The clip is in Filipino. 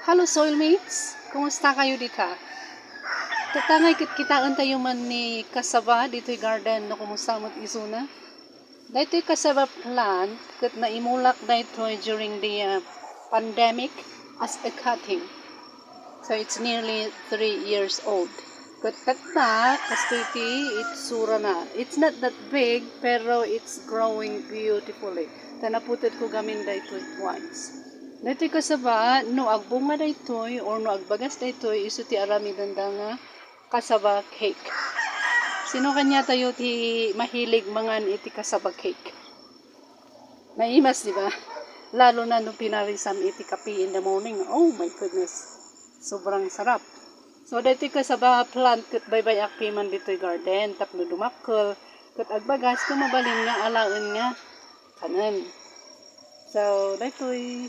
Hello soilmates, kumusta kayo dito? Tatangay kitaan tayo man ni kasaba dito'y garden no kumusta mo't isuna. Dito'y kasaba plant kat na imulak dito'y during the pandemic as a cutting. So it's nearly 3 years old. Kat tata, kastiti, it's sura na. It's not that big, pero it's growing beautifully. Tanaputot ko gamin dito'y once. Dito'y kasaba, no agbunga dito'y or no agbagas dito'y iso ti arami danda nga kasaba cake. Sino kanya tayo ti mahilig mangan iti kasaba cake? Naimas, di ba? Lalo na no pinarisam iti kape in the morning. Oh my goodness. Sobrang sarap. So dito'y kasaba plant kat baybay akpi man dito'y garden tapno dumakkel kat agbagas kumabalin nga alaen nga kanen. So dito'y